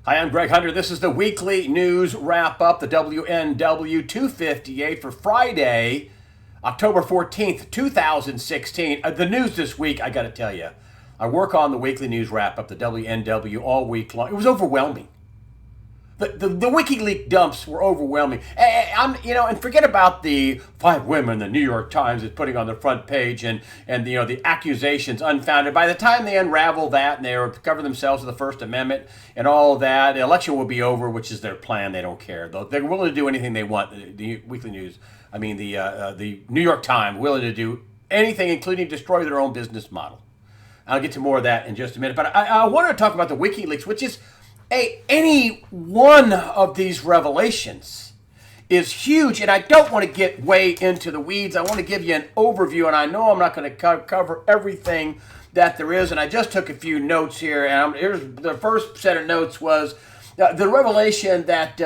Hi, I'm Greg Hunter. This is the weekly news wrap up, the WNW 258 for Friday, October 14th, 2016. The news this week, I got to tell you, I work on the weekly news wrap up, the WNW, all week long. It was overwhelming. The WikiLeaks dumps were overwhelming. And forget about the 5 women the New York Times is putting on the front page and the accusations unfounded. By the time they unravel that and they cover themselves with the First Amendment and all of that, the election will be over, which is their plan. They don't care. They're willing to do anything they want. The Weekly News, the New York Times, willing to do anything, including destroy their own business model. I'll get to more of that in just a minute. But I want to talk about the WikiLeaks, which is any one of these revelations is huge, and I don't want to get way into the weeds. I want to give you an overview, and I know I'm not going to cover everything that there is, and I just took a few notes here. And here's the first set of notes was the revelation that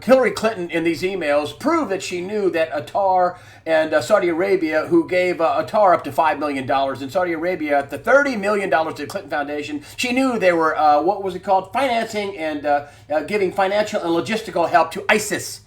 Hillary Clinton in these emails proved that she knew that Qatar and Saudi Arabia, who gave Qatar up to $5 million, and Saudi Arabia the $30 million to the Clinton Foundation, she knew they were, financing and giving financial and logistical help to ISIS.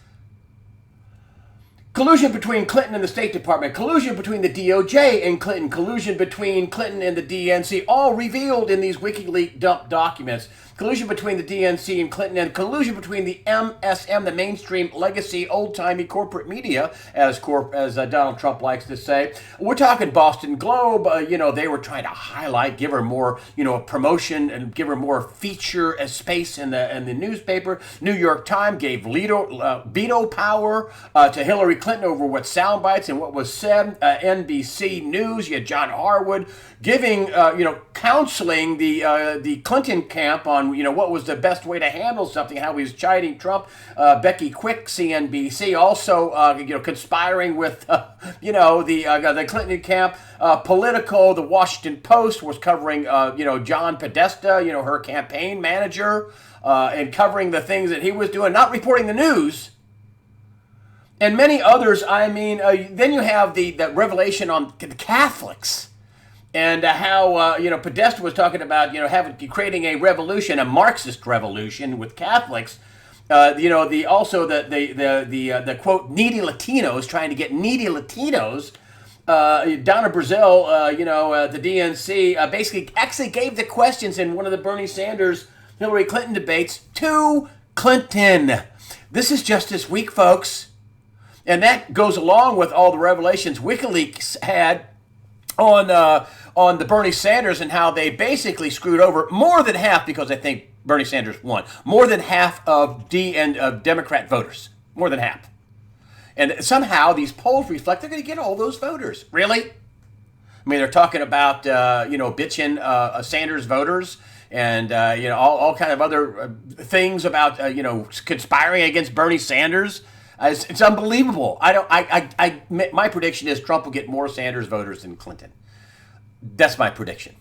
Collusion between Clinton and the State Department, collusion between the DOJ and Clinton, collusion between Clinton and the DNC, all revealed in these WikiLeaks dump documents. Collusion between the DNC and Clinton, and collusion between the MSM, the mainstream legacy old-timey corporate media, as Donald Trump likes to say. We're talking Boston Globe. They were trying to highlight, give her more, promotion and give her more feature space in the newspaper. New York Times gave veto power to Hillary Clinton over what sound bites and what was said. NBC News, you had John Harwood giving, counseling the Clinton camp on, what was the best way to handle something, how he was chiding Trump. Becky Quick, CNBC, also, conspiring with, the Clinton camp. Politico, the Washington Post was covering, John Podesta, her campaign manager, and covering the things that he was doing, not reporting the news. And many others. Then you have the revelation on the Catholics. And how Podesta was talking about creating a revolution, a Marxist revolution with Catholics. The quote needy Latinos, trying to get needy Latinos. Donna Brazile, the DNC basically actually gave the questions in one of the Bernie Sanders Hillary Clinton debates to Clinton. This is just this week, folks, and that goes along with all the revelations WikiLeaks had on the Bernie Sanders and how they basically screwed over more than half, because I think Bernie Sanders won, more than half of Democrat voters, more than half. And somehow these polls reflect they're going to get all those voters. Really? They're talking about, bitching Sanders voters and, all kind of other things about, conspiring against Bernie Sanders. It's unbelievable. My prediction is Trump will get more Sanders voters than Clinton. That's my prediction.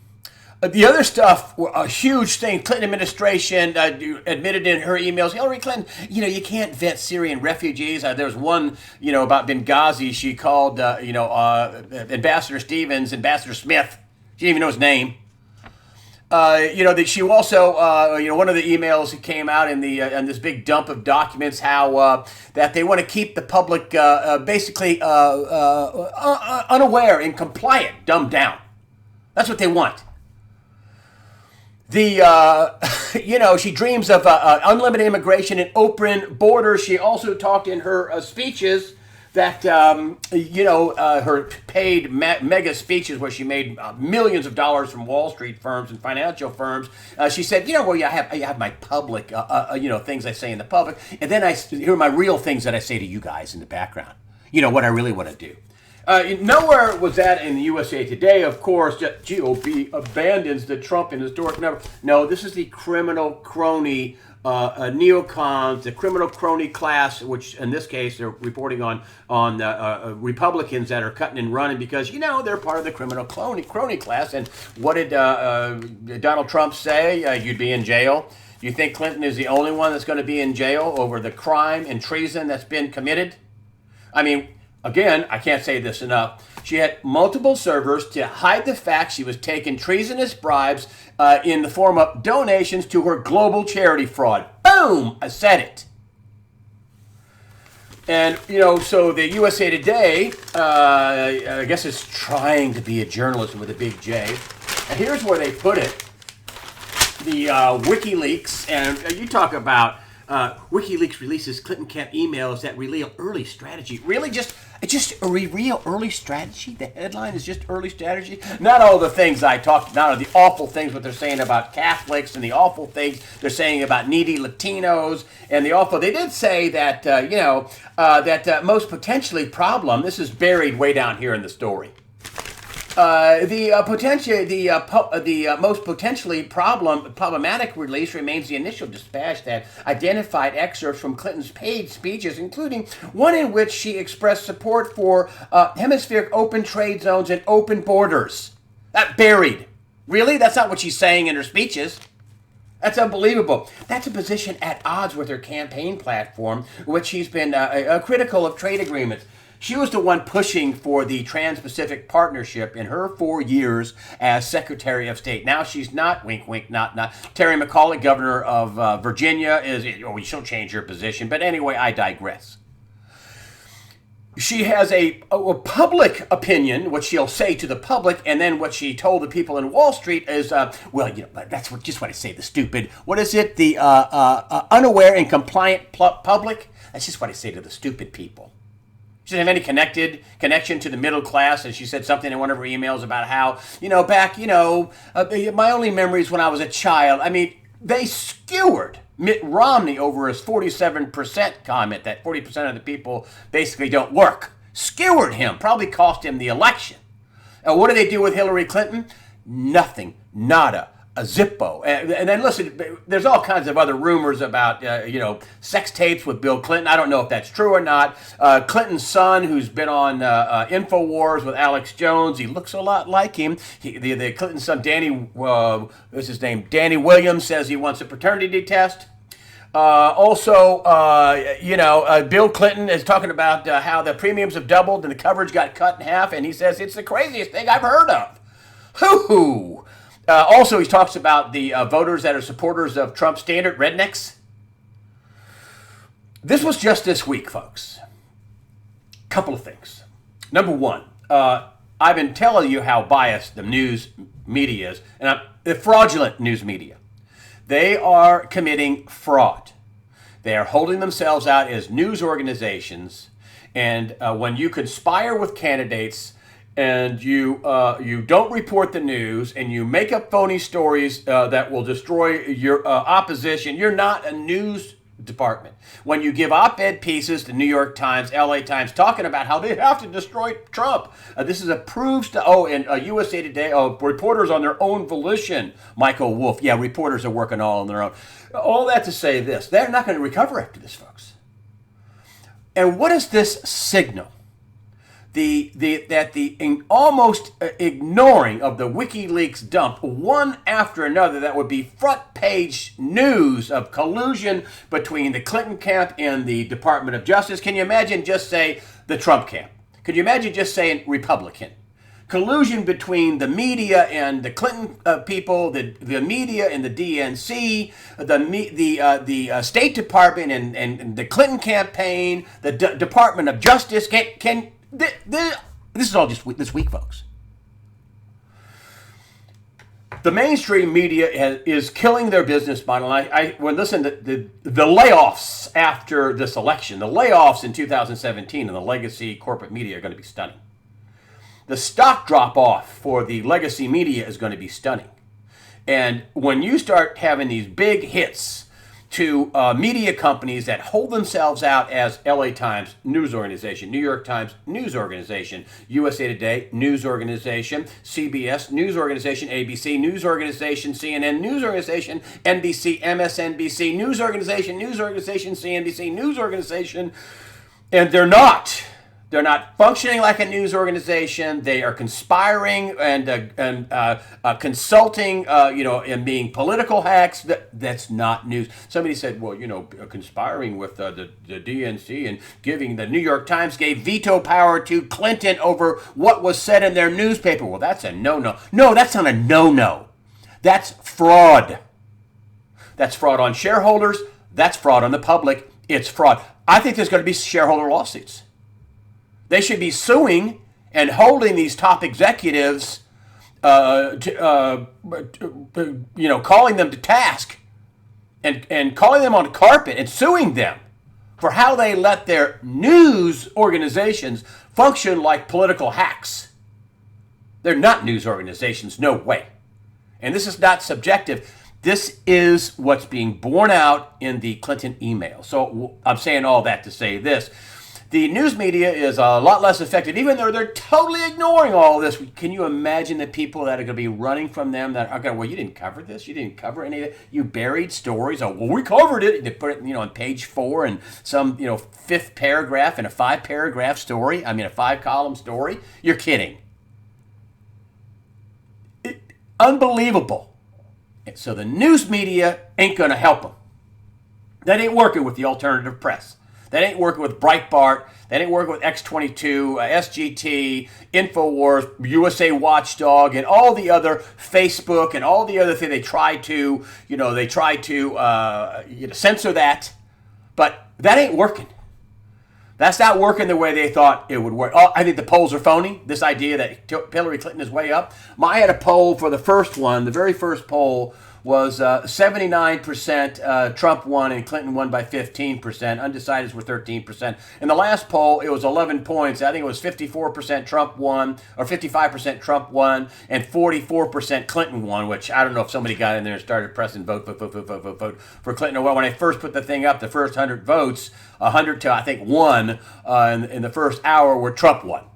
The other stuff, a huge thing, Clinton administration admitted in her emails, Hillary Clinton, you can't vet Syrian refugees. There was one, about Benghazi. She called, Ambassador Stevens, Ambassador Smith. She didn't even know his name. That she also, one of the emails that came out in this big dump of documents, how that they want to keep the public basically unaware and compliant, dumbed down. That's what they want. She dreams of unlimited immigration and open borders. She also talked in her speeches that, her paid mega speeches where she made millions of dollars from Wall Street firms and financial firms. She said, I have my public, things I say in the public. And then here are my real things that I say to you guys in the background. What I really want to do. Nowhere was that in the USA Today, of course. GOP abandons the Trump and historic number. No, this is the criminal crony neocons, the criminal crony class, which in this case they're reporting on Republicans that are cutting and running because, they're part of the criminal crony class. And what did Donald Trump say? You'd be in jail. Do you think Clinton is the only one that's going to be in jail over the crime and treason that's been committed? Again, I can't say this enough. She had multiple servers to hide the fact she was taking treasonous bribes in the form of donations to her global charity fraud. Boom! I said it. And, so the USA Today, I guess, is trying to be a journalism with a big J. And here's where they put it. The WikiLeaks, and you talk about WikiLeaks releases Clinton camp emails that reveal early strategy. Really, just a real early strategy? The headline is just early strategy? Not all the things I talked about, the awful things what they're saying about Catholics and the awful things they're saying about needy Latinos and the awful. They did say that that most potentially problem. This is buried way down here in the story. The most potentially problematic release remains the initial dispatch that identified excerpts from Clinton's paid speeches, including one in which she expressed support for hemispheric open trade zones and open borders. That buried. Really? That's not what she's saying in her speeches. That's unbelievable. That's a position at odds with her campaign platform, which she's been critical of trade agreements. She was the one pushing for the Trans-Pacific Partnership in her 4 years as Secretary of State. Now she's not, wink, wink, not. Terry McAuliffe, governor of Virginia, she'll change her position. But anyway, I digress. She has a public opinion, what she'll say to the public, and then what she told the people in Wall Street is, that's just what I say, the stupid, what is it, the unaware and compliant public? That's just what I say to the stupid people. She didn't have any connection to the middle class, and she said something in one of her emails about how, my only memories when I was a child. I mean, they skewered Mitt Romney over his 47% comment, that 40% of the people basically don't work. Skewered him, probably cost him the election. And what do they do with Hillary Clinton? Nothing, nada. A Zippo. And then listen, there's all kinds of other rumors about, sex tapes with Bill Clinton. I don't know if that's true or not. Clinton's son, who's been on InfoWars with Alex Jones, he looks a lot like him. The Clinton's son, Danny Williams, says he wants a paternity test. Bill Clinton is talking about how the premiums have doubled and the coverage got cut in half, and he says it's the craziest thing I've heard of. Hoo-hoo! Also, he talks about the voters that are supporters of Trump standard rednecks. This was just this week, folks. Couple of things. Number one, I've been telling you how biased the news media is, and the fraudulent news media. They are committing fraud. They are holding themselves out as news organizations, and when you conspire with candidates and you don't report the news, and you make up phony stories that will destroy your opposition, you're not a news department. When you give op-ed pieces to New York Times, LA Times, talking about how they have to destroy Trump, this is a proves to, and USA Today, reporters on their own volition, Michael Wolff, yeah, reporters are working all on their own. All that to say this, they're not going to recover after this, folks. And what does this signal? The almost ignoring of the WikiLeaks dump, one after another, that would be front page news of collusion between the Clinton camp and the Department of Justice. Can you imagine just say the Trump camp? Could you imagine just saying Republican? Collusion between the media and the Clinton people, the media and the DNC, the State Department and the Clinton campaign, the Department of Justice. This is all just this week, folks. The mainstream media is killing their business model. Listen, the layoffs after this election, the layoffs in 2017 in the legacy corporate media are going to be stunning. The stock drop off for the legacy media is going to be stunning. And when you start having these big hits to media companies that hold themselves out as LA Times news organization, New York Times news organization, USA Today news organization, CBS news organization, ABC news organization, CNN news organization, NBC, MSNBC news organization, CNBC news organization, and they're not They're not functioning like a news organization. They are conspiring and consulting, and being political hacks. That's not news. Somebody said, well, conspiring with the DNC and giving the New York Times gave veto power to Clinton over what was said in their newspaper. Well, that's a no-no. No, that's not a no-no. That's fraud. That's fraud on shareholders. That's fraud on the public. It's fraud. I think there's going to be shareholder lawsuits. They should be suing and holding these top executives, calling them to task and calling them on carpet and suing them for how they let their news organizations function like political hacks. They're not news organizations, no way. And this is not subjective. This is what's being borne out in the Clinton email. So I'm saying all that to say this. The news media is a lot less effective, even though they're totally ignoring all of this. Can you imagine the people that are going to be running from them that are going, well, you didn't cover this. You didn't cover any of it. You buried stories. Oh, well, we covered it. They put it, on page 4 and some, fifth paragraph in a 5-paragraph story. A 5-column story. You're kidding. Unbelievable. So the news media ain't going to help them. That ain't working with the alternative press. That ain't working with Breitbart. That ain't working with X22, SGT, InfoWars, USA Watchdog, and all the other Facebook and all the other things. They try to, censor that, but that ain't working. That's not working the way they thought it would work. Oh, I think the polls are phony. This idea that Hillary Clinton is way up. I had a poll for the first one. The very first poll was 79% Trump won and Clinton won by 15%. Undecideds were 13%. In the last poll, it was 11 points. I think it was 54% Trump won, or 55% Trump won, and 44% Clinton won, which I don't know if somebody got in there and started pressing vote for Clinton. Well, when I first put the thing up, the first 100 votes, 100 to, I think, 1 in the first hour where Trump won.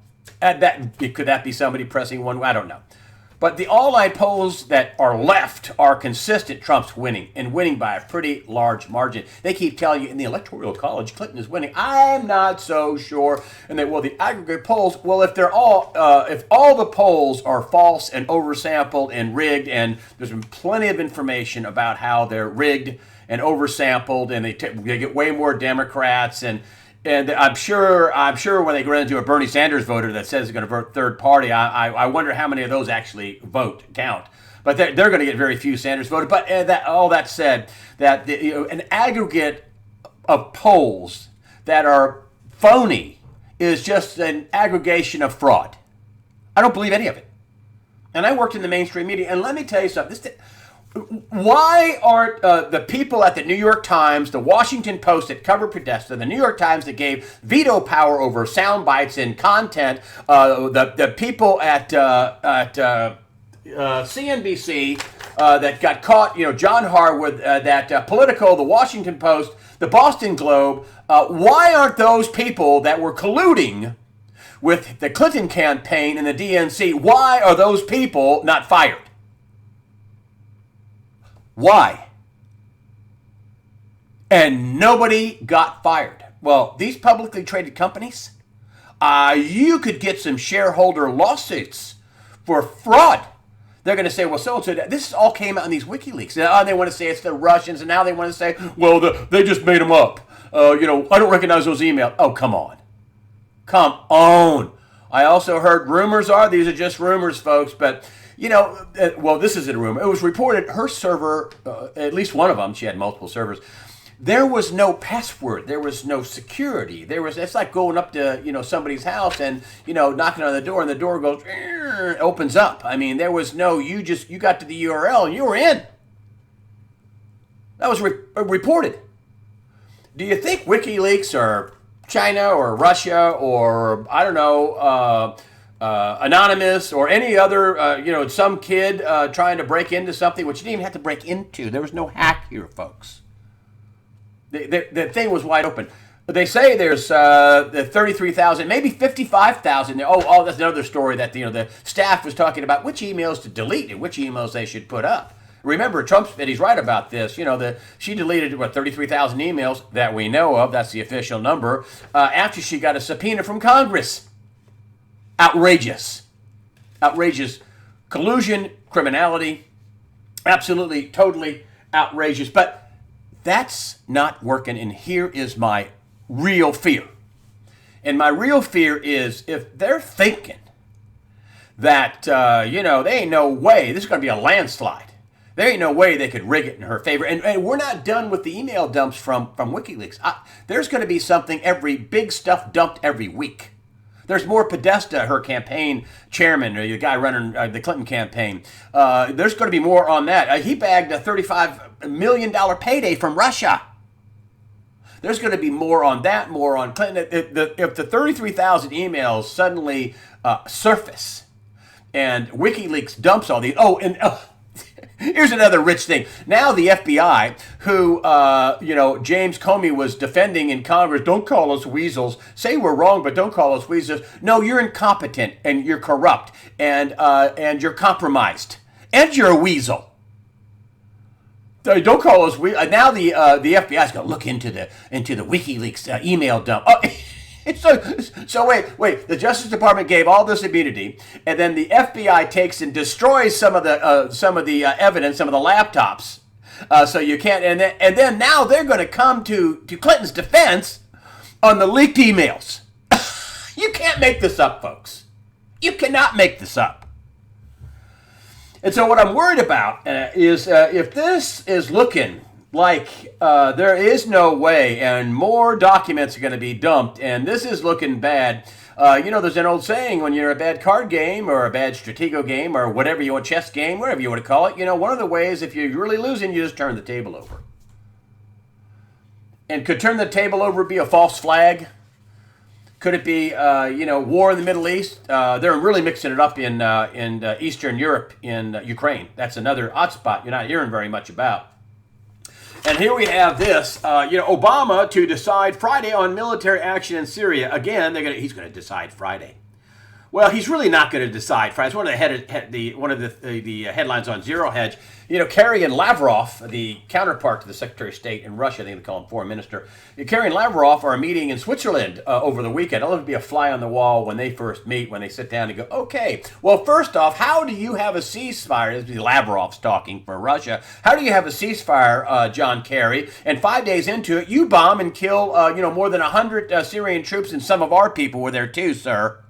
Could that be somebody pressing 1? I don't know. But the all-night polls that are left are consistent. Trump's winning, and winning by a pretty large margin. They keep telling you in the Electoral College, Clinton is winning. I'm not so sure. And the aggregate polls, well, if all the polls are false and oversampled and rigged, and there's been plenty of information about how they're rigged and oversampled, and they get way more Democrats, and I'm sure when they run into a Bernie Sanders voter that says they're going to vote third party, I wonder how many of those actually count. But they're going to get very few Sanders voted. But all that said, that an aggregate of polls that are phony is just an aggregation of fraud. I don't believe any of it. And I worked in the mainstream media, and let me tell you something. Why aren't the people at the New York Times, the Washington Post that covered Podesta, the New York Times that gave veto power over sound bites and content, the people at CNBC that got caught, John Harwood, that Politico, the Washington Post, the Boston Globe, why aren't those people that were colluding with the Clinton campaign and the DNC, why are those people not fired? Why? And nobody got fired. Well, these publicly traded companies, you could get some shareholder lawsuits for fraud. They're going to say, well, so this all came out in these WikiLeaks. Now they want to say it's the Russians, and now they want to say, well, they just made them up. I don't recognize those emails. Oh, come on. Come on. I also heard these are just rumors, folks, but this isn't a rumor. It was reported her server, at least one of them, she had multiple servers, there was no password. There was no security. It's like going up to, somebody's house and, knocking on the door and the door goes, opens up. There was no, you got to the URL and you were in. That was reported. Do you think WikiLeaks or China or Russia or, I don't know, Anonymous or any other, some kid trying to break into something, which you didn't even have to break into. There was no hack here, folks. The thing was wide open. But they say there's the 33,000, maybe 55,000. That's another story that the staff was talking about which emails to delete and which emails they should put up. Remember, Trump's, and he's right about this, she deleted, 33,000 emails that we know of, that's the official number, after she got a subpoena from Congress. Outrageous. Outrageous collusion, criminality, absolutely, totally outrageous. But that's not working, and here is my real fear. And my real fear is if they're thinking that, there ain't no way, this is going to be a landslide. There ain't no way they could rig it in her favor. And we're not done with the email dumps from WikiLeaks. There's going to be something, big stuff dumped every week. There's more Podesta, her campaign chairman, or the guy running the Clinton campaign. There's going to be more on that. He bagged a $35 million payday from Russia. There's going to be more on that, more on Clinton. If the 33,000 emails suddenly surface and WikiLeaks dumps all these, here's another rich thing. Now the FBI, who, James Comey was defending in Congress, don't call us weasels. Say we're wrong, but don't call us weasels. No, you're incompetent, and you're corrupt, and you're compromised, and you're a weasel. Don't call us weasels. Now the FBI is going to look into the WikiLeaks email dump. So wait. The Justice Department gave all this immunity, and then the FBI takes and destroys some of the evidence, some of the laptops, so you can't. And then now they're going to come to Clinton's defense on the leaked emails. You can't make this up, folks. You cannot make this up. And so what I'm worried about is if this is looking like there is no way, and more documents are going to be dumped, and this is looking bad. There's an old saying, when you're a bad card game or a bad Stratego game or whatever you want, chess game, whatever you want to call it, one of the ways, if you're really losing, you just turn the table over. And could turn the table over be a false flag? Could it be, war in the Middle East? They're really mixing it up in Eastern Europe, in Ukraine. That's another hotspot you're not hearing very much about. And here we have this, Obama to decide Friday on military action in Syria. Again, he's going to decide Friday. Well, he's really not going to decide Friday. It's one of the headlines on Zero Hedge. Kerry and Lavrov, the counterpart to the Secretary of State in Russia, I think they call him Foreign Minister. Kerry and Lavrov are meeting in Switzerland over the weekend. I'll be a fly on the wall when they first meet, when they sit down and go, okay, well, first off, how do you have a ceasefire? This is Lavrov's talking for Russia. How do you have a ceasefire, John Kerry? And 5 days into it, you bomb and kill, more than 100 Syrian troops, and some of our people were there too, sir.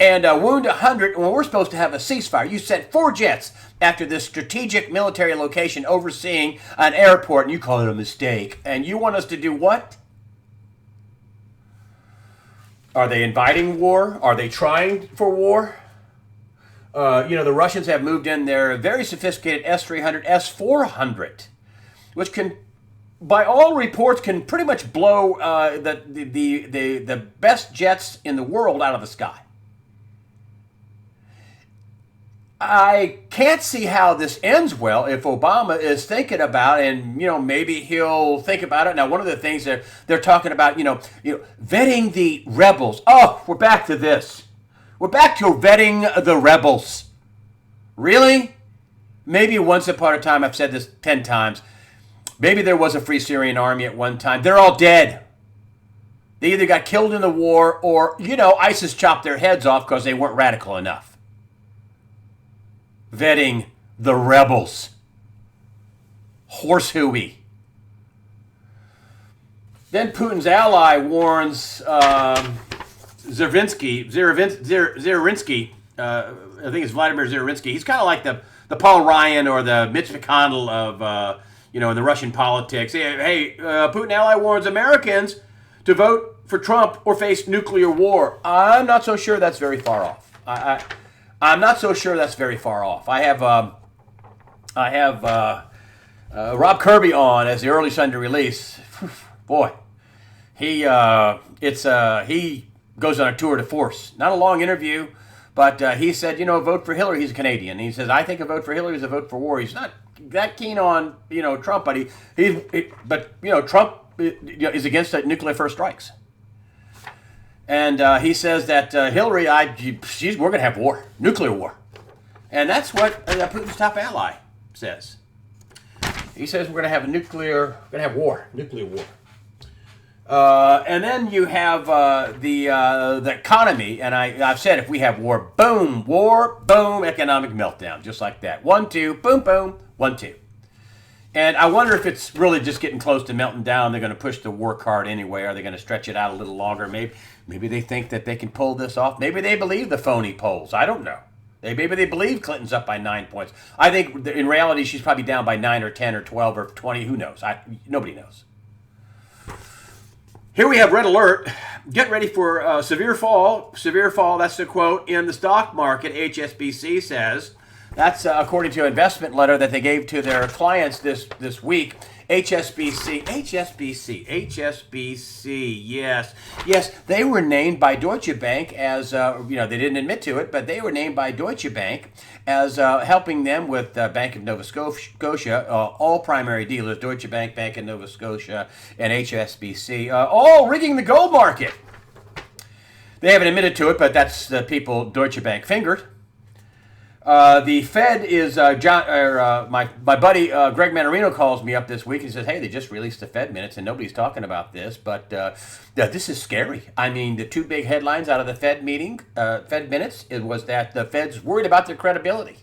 And wound 100 when we're supposed to have a ceasefire. You sent 4 jets after this strategic military location overseeing an airport, and you call it a mistake. And you want us to do what? Are they inviting war? Are they trying for war? The Russians have moved in their very sophisticated S-300, S-400, which can, by all reports, can pretty much blow the best jets in the world out of the sky. I can't see how this ends well if Obama is thinking about, and maybe he'll think about it. Now, one of the things that they're talking about, vetting the rebels. Oh, we're back to this. We're back to vetting the rebels. Really? Maybe once upon a time, I've said this 10 times, maybe there was a Free Syrian Army at one time. They're all dead. They either got killed in the war or, ISIS chopped their heads off because they weren't radical enough. Vetting the rebels. Horse hooey. Then Putin's ally warns Zirinsky, I think it's Vladimir Zirinsky. He's kind of like the Paul Ryan or the Mitch McConnell of, in the Russian politics. Hey, Putin ally warns Americans to vote for Trump or face nuclear war. I'm not so sure that's very far off. I'm not so sure that's very far off. I have Rob Kirby on as the early Sunday release. Boy, he goes on a tour de force. Not a long interview, but he said, vote for Hillary. He's a Canadian. He says, I think a vote for Hillary is a vote for war. He's not that keen on Trump, but Trump is against nuclear first strikes. And he says that Hillary, we're going to have war, nuclear war. And that's what Putin's top ally says. He says we're going to have nuclear war. And then you have the economy, and I've said if we have war, boom, economic meltdown, just like that. 1, 2, boom, boom, 1, 2. And I wonder if it's really just getting close to melting down. They're going to push the war card anyway. Are they going to stretch it out a little longer? Maybe they think that they can pull this off. Maybe they believe the phony polls. I don't know. Maybe they believe Clinton's up by 9 points. I think in reality she's probably down by 9 or 10 or 12 or 20. Who knows? Nobody knows. Here we have red alert. Get ready for severe fall. Severe fall, that's the quote, in the stock market, HSBC says. That's according to an investment letter that they gave to their clients this week. HSBC, yes, they were named by Deutsche Bank as, they didn't admit to it, but they were named by Deutsche Bank as helping them with Bank of Nova Scotia, all primary dealers, Deutsche Bank, Bank of Nova Scotia, and HSBC, all rigging the gold market. They haven't admitted to it, but that's the people Deutsche Bank fingered. The Fed is my buddy Greg Manarino calls me up this week and says, hey, they just released the Fed minutes and nobody's talking about this, but this is scary. I mean, the two big headlines out of the Fed meeting, Fed minutes, was that the Fed's worried about their credibility.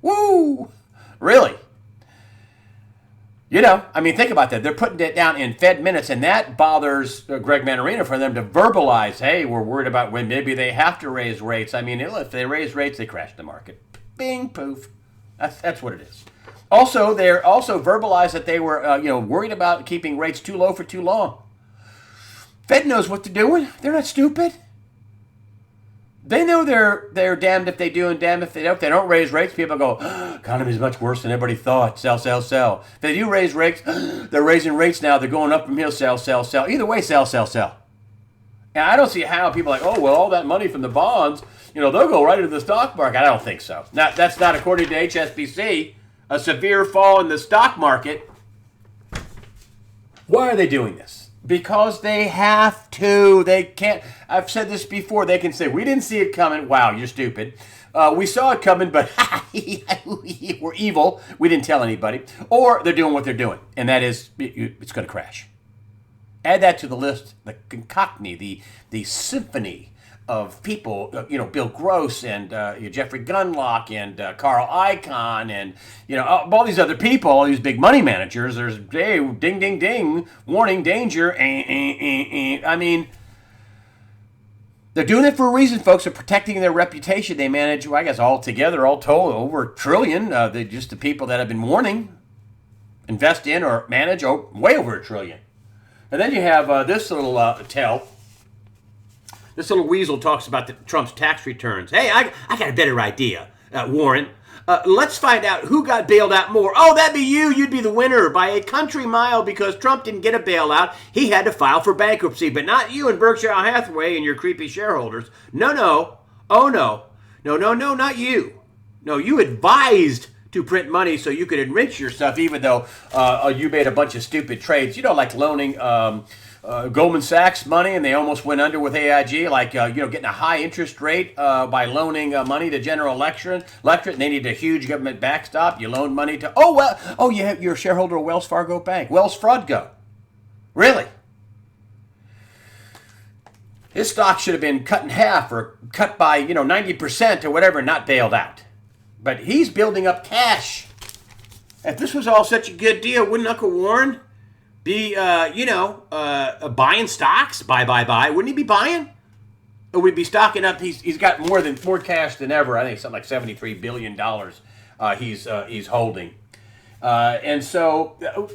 Woo! Really? Think about that. They're putting it down in Fed minutes, and that bothers Greg Manarino for them to verbalize, hey, we're worried about when maybe they have to raise rates. If they raise rates, they crash the market. Bing, poof. That's what it is. Also, they're also verbalized that they were, worried about keeping rates too low for too long. Fed knows what they're doing. They're not stupid. They know they're damned if they do and damned if they don't. If they don't raise rates, people go, economy is much worse than everybody thought. Sell. If they do raise rates, they're raising rates now. They're going up from here. Sell. Either way, sell. And I don't see how people are like, all that money from the bonds, they'll go right into the stock market. I don't think so. That's not according to HSBC. A severe fall in the stock market. Why are they doing this? Because they have to. They can't. I've said this before. They can say, we didn't see it coming. Wow, you're stupid. We saw it coming, but we're evil. We didn't tell anybody. Or they're doing what they're doing, and that is, it's going to crash. Add that to the list, the concoction, the symphony of people, Bill Gross and Jeffrey Gundlach and Carl Icahn and, all these other people, all these big money managers. There's, hey, ding, ding, ding, warning, danger. They're doing it for a reason, folks. They're protecting their reputation. They manage, all told, over $1 trillion. Just the people that have been warning, invest in or manage way over $1 trillion. And then you have this little tell. This little weasel talks about Trump's tax returns. Hey, I got a better idea, Warren. Let's find out who got bailed out more. Oh, that'd be you. You'd be the winner by a country mile because Trump didn't get a bailout. He had to file for bankruptcy, but not you and Berkshire Hathaway and your creepy shareholders. No. Oh, no. No, not you. No, you advised to print money so you could enrich yourself, even though you made a bunch of stupid trades. Like loaning Goldman Sachs money, and they almost went under with AIG, getting a high interest rate by loaning money to General Electric, and they need a huge government backstop. You loan money to, you're a shareholder of Wells Fargo Bank. Wells Fargo. Really? His stock should have been cut in half or cut by, 90% or whatever, not bailed out. But he's building up cash. If this was all such a good deal, wouldn't Uncle Warren be, buying stocks? Buy. Wouldn't he be buying? Or would he be stocking up? He's got more cash than ever. I think something like $73 billion he's holding. And so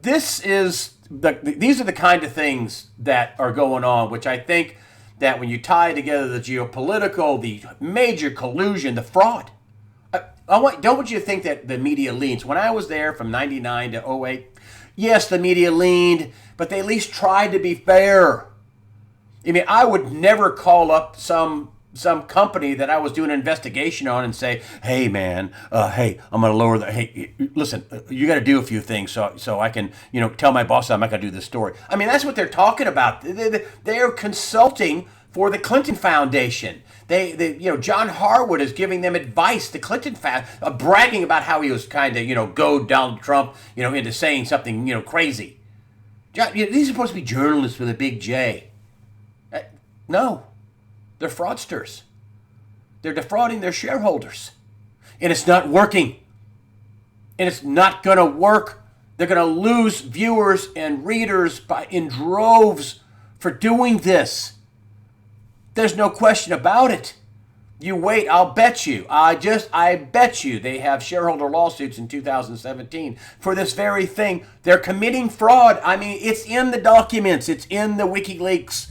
these are the kind of things that are going on, which I think that when you tie together the geopolitical, the major collusion, the fraud, don't want you to think that the media leans. When I was there from 99 to 08, yes, the media leaned, but they at least tried to be fair. I would never call up some company that I was doing an investigation on and say, hey, man, I'm going to lower hey, listen, you got to do a few things so I can, tell my boss I'm not going to do this story. That's what they're talking about. They're consulting for the Clinton Foundation. John Harwood is giving them advice. The Clinton bragging about how he was kind of, goad Donald Trump, into saying something, crazy. These are supposed to be journalists with a big J. No, they're fraudsters. They're defrauding their shareholders. And it's not working. And it's not going to work. They're going to lose viewers and readers in droves for doing this. There's no question about it. You wait, I'll bet you. I bet you they have shareholder lawsuits in 2017 for this very thing. They're committing fraud. I mean, it's in the documents. It's in the WikiLeaks.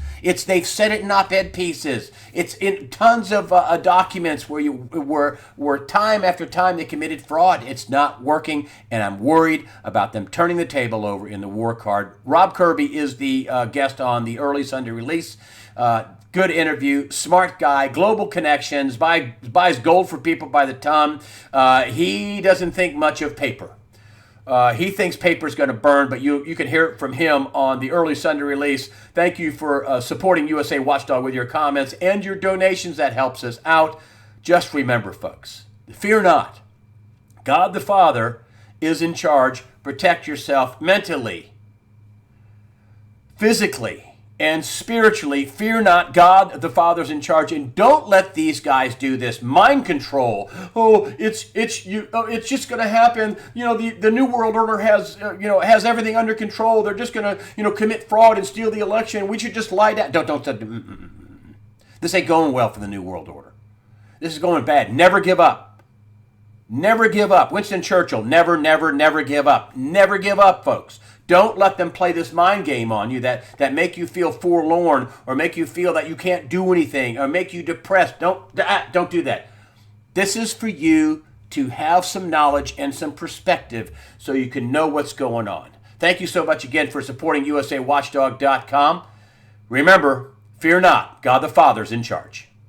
They've said it in op-ed pieces. It's in tons of documents where time after time they committed fraud. It's not working, and I'm worried about them turning the table over in the war card. Rob Kirby is the guest on the early Sunday release. Good interview, smart guy, global connections, buys gold for people by the ton. He doesn't think much of paper. He thinks paper is going to burn, but you can hear it from him on the early Sunday release. Thank you for supporting USA Watchdog with your comments and your donations. That helps us out. Just remember, folks, fear not. God the Father is in charge. Protect yourself mentally, physically, and spiritually. Fear not. God the Father's in charge, and don't let these guys do this mind control. It's just going to happen. The New World Order has everything under control. They're just going to commit fraud and steal the election. We should just lie down. Don't. This ain't going well for the New World Order. This is going bad. Never give up. Never give up. Winston Churchill. Never give up. Never give up, folks. Don't let them play this mind game on you that make you feel forlorn or make you feel that you can't do anything or make you depressed. Don't do that. This is for you to have some knowledge and some perspective so you can know what's going on. Thank you so much again for supporting USAWatchdog.com. Remember, fear not. God the Father's in charge.